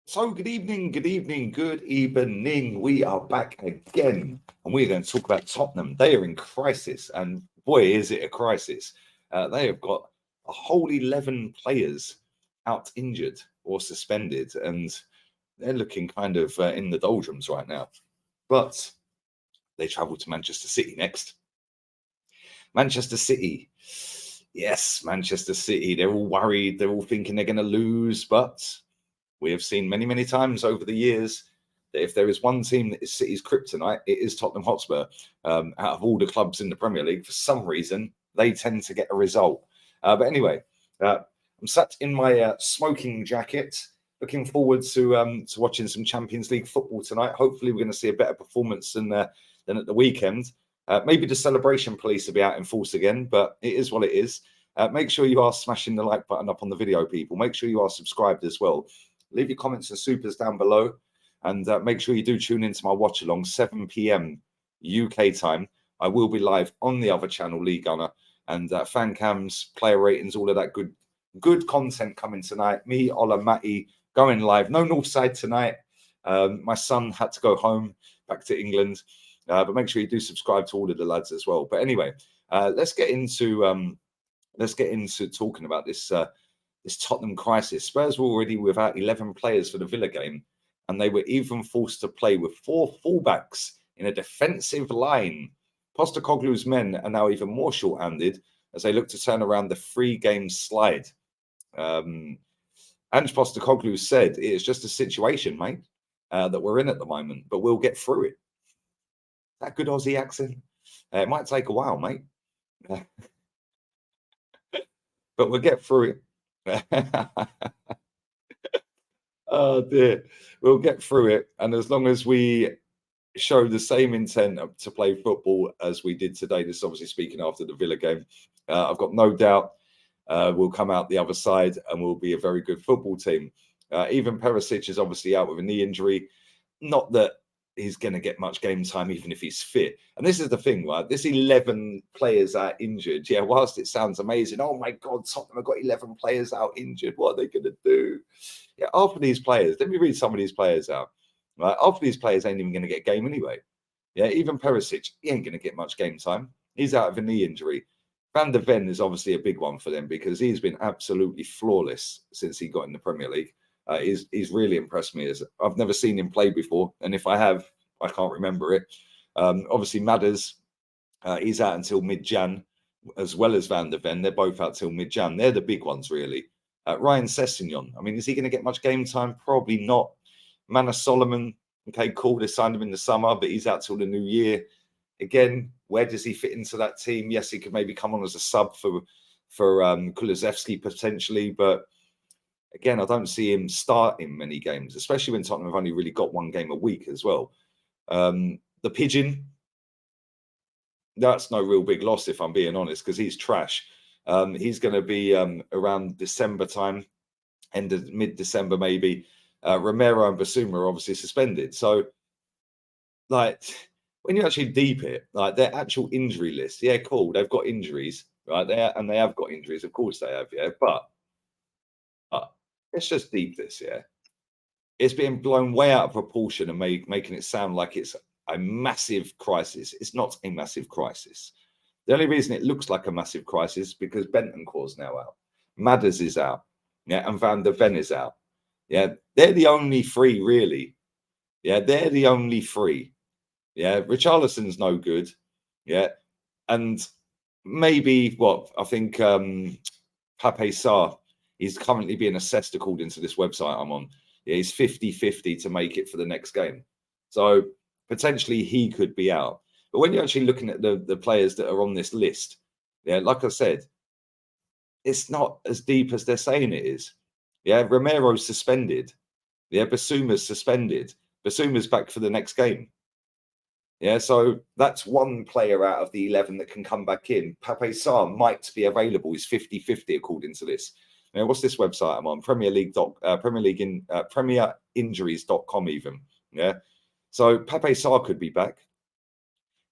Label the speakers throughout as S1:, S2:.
S1: So, good evening, good evening, good evening. We are back again, and we're going to talk about Tottenham. They are in crisis, and boy, is it a crisis. They have got a whole 11 players out injured or suspended, and they're looking kind of in the doldrums right now. But they travel to Manchester City next. Manchester City. Yes, Manchester City. They're all worried. They're all thinking they're going to lose, but we have seen many, many times over the years that if there is one team that is City's kryptonite, it is Tottenham Hotspur. Out of all the clubs in the Premier League, for some reason, they tend to get a result. But anyway, I'm sat in my smoking jacket, looking forward to watching some Champions League football tonight. Hopefully, we're going to see a better performance than at the weekend. Maybe the celebration police will be out in force again, but it is what it is. Make sure you are smashing the like button up on the video, people. Make sure you are subscribed as well. Leave your comments and supers down below, and make sure you do tune into my watch along 7 p.m. UK time. I will be live on the other channel, League Gunner, and fan cams, player ratings, all of that good content coming tonight. Me, Ola, Matty going live. No North Side tonight. My son had to go home back to England, but make sure you do subscribe to all of the lads as well. But anyway, let's get into talking about this Tottenham crisis. Spurs were already without 11 players for the Villa game, and they were even forced to play with 4 fullbacks in a defensive line. Postecoglou's men are now even more short-handed as they look to turn around the 3-game slide. Ange Postecoglou said, it is just a situation, mate, that we're in at the moment, but we'll get through it. That good Aussie accent? It might take a while, mate. But we'll get through it. Oh dear. We'll get through it. And as long as we show the same intent to play football as we did today, this is obviously speaking after the Villa game, I've got no doubt we'll come out the other side and we'll be a very good football team. Even Perisic is obviously out with a knee injury. Not that he's going to get much game time, even if he's fit. And this is the thing, right? This 11 players are injured. Yeah, whilst it sounds amazing, oh my God, Tottenham have got 11 players out injured. What are they going to do? Yeah, half of these players, let me read some of these players out. Right, half of these players ain't even going to get a game anyway. Yeah, even Perisic, he ain't going to get much game time. He's out of a knee injury. Van der Ven is obviously a big one for them because he's been absolutely flawless since he got in the Premier League. He's really impressed me. As I've never seen him play before, and if I have, I can't remember it. Obviously, Madders, he's out until mid-Jan, as well as Van der Ven. They're both out till mid-Jan. They're the big ones, really. Ryan Sessegnon, I mean, is he going to get much game time? Probably not. Manor Solomon, okay, cool. They signed him in the summer, but he's out till the new year. Again, where does he fit into that team? Yes, he could maybe come on as a sub for Kulusevski potentially, but again, I don't see him starting many games, especially when Tottenham have only really got 1 game a week as well. The Pigeon, that's no real big loss, if I'm being honest, because he's trash. He's going to be around December time, end of mid-December maybe. Romero and Basuma are obviously suspended. So, like, when you actually deep it, like their actual injury list, yeah, cool, they've got injuries, right? They have got injuries, of course they have, yeah. But let's just deep this, yeah. It's being blown way out of proportion and making it sound like it's a massive crisis. It's not a massive crisis. The only reason it looks like a massive crisis is because Bentancur's now out, Madders is out, yeah, and Van der Ven is out. Yeah, they're the only 3 really. Yeah, they're the only 3. Yeah, Richarlison's no good. Yeah, and maybe what I think Pape Sarr, he's currently being assessed according to this website I'm on. Yeah, he's 50-50 to make it for the next game. So potentially he could be out. But when you're actually looking at the players that are on this list, yeah, like I said, it's not as deep as they're saying it is. Yeah, Romero's suspended. Yeah, Basuma's suspended. Basuma's back for the next game. Yeah, so that's 1 player out of the 11 that can come back in. Pape Sarr might be available. He's 50-50 according to this. Now, what's this website I'm on? Premierinjuries.com even. Yeah. So Pape Sarr could be back.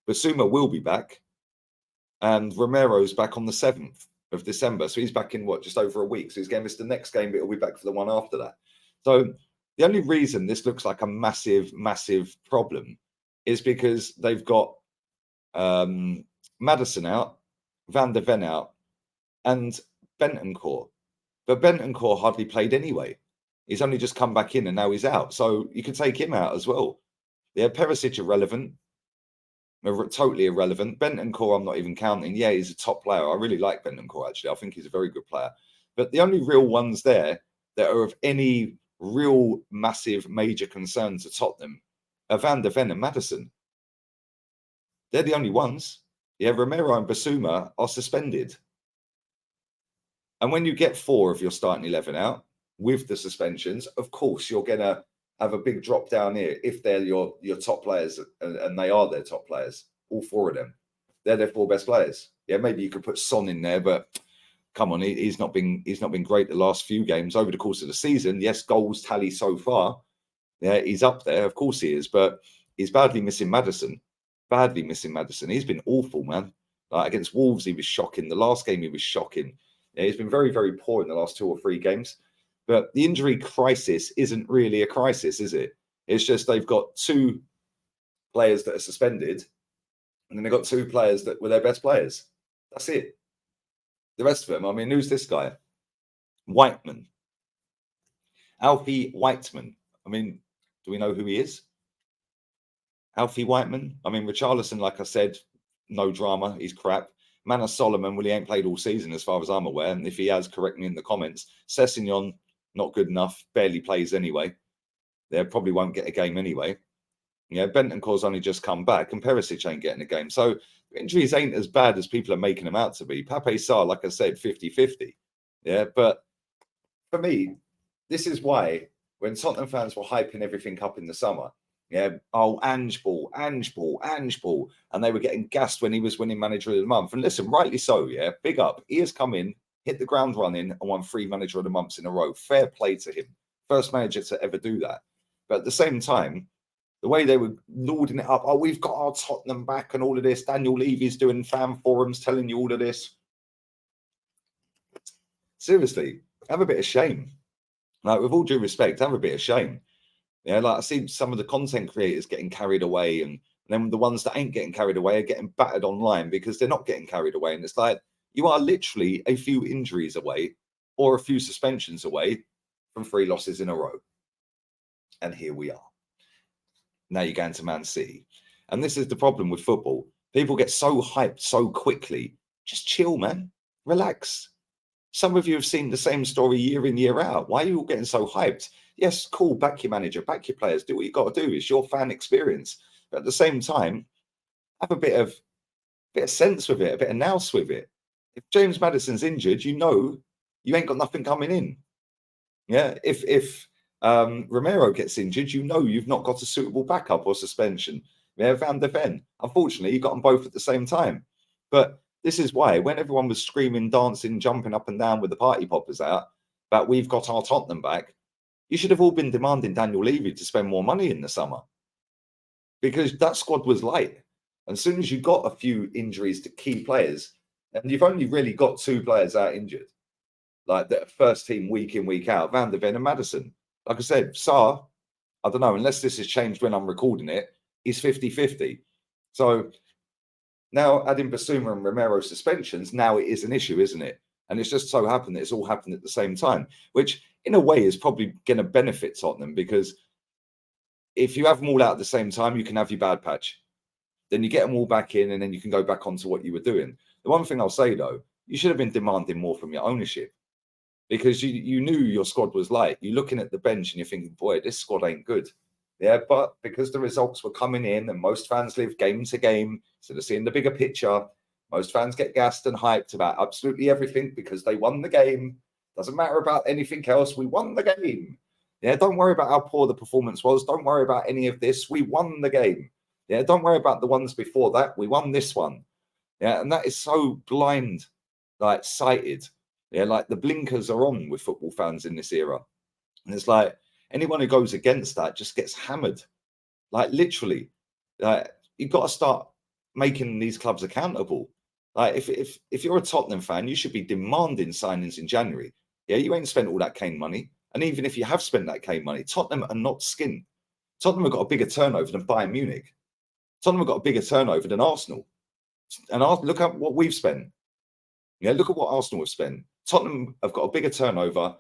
S1: Basuma will be back. And Romero's back on the 7th of December. So he's back in what, just over a week. So he's game is the next game, but he'll be back for the one after that. So The only reason this looks like a massive, massive problem is because they've got Maddison out, Van der Ven out, and Bentancur. But Bentancur hardly played anyway. He's only just come back in and now he's out. So you can take him out as well. Yeah, Perisic irrelevant. Totally irrelevant. Bentancur, I'm not even counting. Yeah, he's a top player. I really like Bentancur, actually. I think he's a very good player. But the only real ones there that are of any real massive major concern to Tottenham are Van der Ven and Maddison. They're the only ones. Yeah, Romero and Basuma are suspended. And when you get 4 of your starting 11 out with the suspensions, of course, you're going to have a big drop down here if they're your top players, and they are their top players, all 4 of them. They're their 4 best players. Yeah, maybe you could put Son in there, but come on, he's not been great the last few games over the course of the season. Yes, goals tally so far. Yeah, he's up there, of course he is, but he's badly missing Maddison. Badly missing Maddison. He's been awful, man. Like against Wolves, he was shocking. The last game, he was shocking. Yeah, he's been very, very poor in the last 2 or 3 games. But the injury crisis isn't really a crisis, is it? It's just they've got 2 players that are suspended, and then they've got 2 players that were their best players. That's it. The rest of them, I mean, who's this guy? Whiteman. Alfie Whiteman. I mean, do we know who he is? Alfie Whiteman. I mean, Richarlison, like I said, no drama. He's crap. Manor Solomon, well, he ain't played all season as far as I'm aware. And if he has, correct me in the comments. Sessegnon, not good enough. Barely plays anyway. They probably won't get a game anyway. Yeah, Bentancur's only just come back, and Perisic ain't getting a game. So injuries ain't as bad as people are making them out to be. Pape Sarr, like I said, 50-50. Yeah, but for me, this is why when Tottenham fans were hyping everything up in the summer, yeah, oh, Ange Ball, and they were getting gassed when he was winning Manager of the Month. And listen, rightly so, yeah, big up. He has come in, hit the ground running, and won 3 Manager of the Months in a row. Fair play to him. First manager to ever do that. But at the same time, the way they were lauding it up, oh, we've got our Tottenham back and all of this. Daniel Levy's doing fan forums telling you all of this. Seriously, have a bit of shame. Like, with all due respect, have a bit of shame. Yeah, like I see some of the content creators getting carried away, and then the ones that ain't getting carried away are getting battered online because they're not getting carried away. And it's like, you are literally a few injuries away or a few suspensions away from 3 losses in a row. And here we are. Now you're going to Man City. And this is the problem with football. People get so hyped so quickly. Just chill, man. Relax. Some of you have seen the same story year in, year out. Why are you all getting so hyped? Yes, cool, back your manager, back your players, do what you got to do. It's your fan experience. But at the same time, have a bit of sense with it, a bit of nous with it. If James Maddison's injured, you know you ain't got nothing coming in. Yeah, if Romero gets injured, you know you've not got a suitable backup or suspension. Yeah, Van der Ven. Unfortunately, you got them both at the same time. But this is why, when everyone was screaming, dancing, jumping up and down with the party poppers out, that we've got our Tottenham back, you should have all been demanding Daniel Levy to spend more money in the summer. Because that squad was light. And as soon as you got a few injuries to key players, and you've only really got 2 players out injured, like the first team week in, week out, Van der Ven and Maddison. Like I said, Sarr, I don't know, unless this has changed when I'm recording it, he's 50-50. So now adding Basuma and Romero suspensions, now it is an issue, isn't it? And it's just so happened that it's all happened at the same time, which in a way is probably going to benefit Tottenham, because if you have them all out at the same time, you can have your bad patch. Then you get them all back in, and then you can go back onto what you were doing. The one thing I'll say, though, you should have been demanding more from your ownership, because you knew your squad was light. You're looking at the bench and you're thinking, boy, this squad ain't good. Yeah, but because the results were coming in and most fans live game to game, instead of seeing the bigger picture, most fans get gassed and hyped about absolutely everything because they won the game. Doesn't matter about anything else. We won the game. Yeah, don't worry about how poor the performance was. Don't worry about any of this. We won the game. Yeah, don't worry about the ones before that. We won this one. Yeah, and that is so blind, like sighted. Yeah, like the blinkers are on with football fans in this era. And it's like anyone who goes against that just gets hammered. Like literally, you've got to start making these clubs accountable. Like if you're a Tottenham fan, you should be demanding signings in January. Yeah, you ain't spent all that Kane money. And even if you have spent that K money, Tottenham are not skint. Tottenham have got a bigger turnover than Bayern Munich. Tottenham have got a bigger turnover than Arsenal. And look at what we've spent. Yeah, look at what Arsenal have spent. Tottenham have got a bigger turnover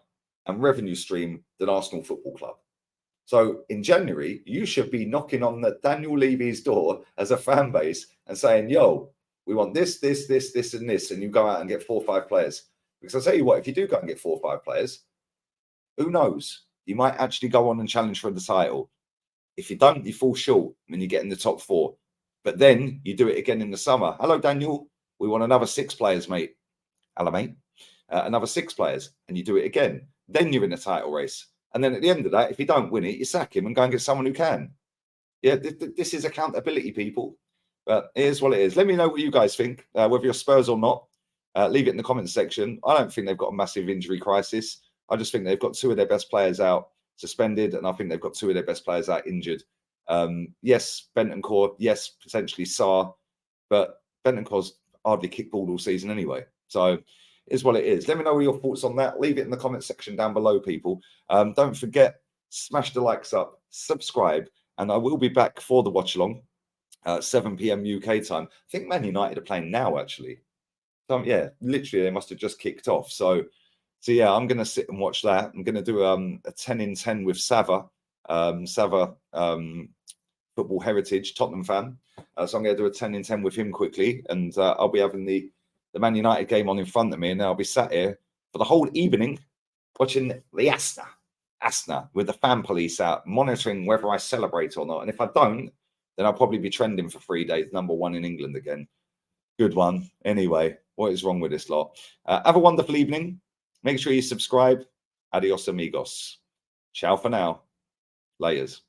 S1: and revenue stream than Arsenal Football Club. So in January, you should be knocking on the Daniel Levy's door as a fan base and saying, yo, we want this, this, this, this, and this. And you go out and get 4 or 5 players. Because I'll tell you what, if you do go and get 4 or 5 players, who knows? You might actually go on and challenge for the title. If you don't, you fall short when you get in the top 4. But then you do it again in the summer. Hello, Daniel. We want another 6 players, mate. Hello, mate. Another 6 players. And you do it again. Then you're in the title race. And then at the end of that, if you don't win it, you sack him and go and get someone who can. Yeah, this is accountability, people. But it is what it is. Let me know what you guys think, whether you're Spurs or not. Leave it in the comments section. I don't think they've got a massive injury crisis. I just think they've got 2 of their best players out suspended, and I think they've got 2 of their best players out injured. Yes, Bentancur. Yes, potentially Sarr. But Bentancur's hardly kicked ball all season anyway. So is what it is. Let me know your thoughts on that. Leave it in the comment section down below, people. Don't forget, smash the likes up, subscribe, and I will be back for the watch along 7 p.m. UK time. I think Man United are playing now, actually. So, yeah, literally, they must have just kicked off. So yeah, I'm going to sit and watch that. I'm going to do a 10 in 10 with Sava. Sava, football heritage, Tottenham fan. So I'm going to do a 10 in 10 with him quickly, and I'll be having the Man United game on in front of me, and then I'll be sat here for the whole evening watching the Asna with the fan police out, monitoring whether I celebrate or not. And if I don't, then I'll probably be trending for 3 days, #1 in England again. Good one. Anyway, what is wrong with this lot? Have a wonderful evening. Make sure you subscribe. Adios, amigos. Ciao for now. Laters.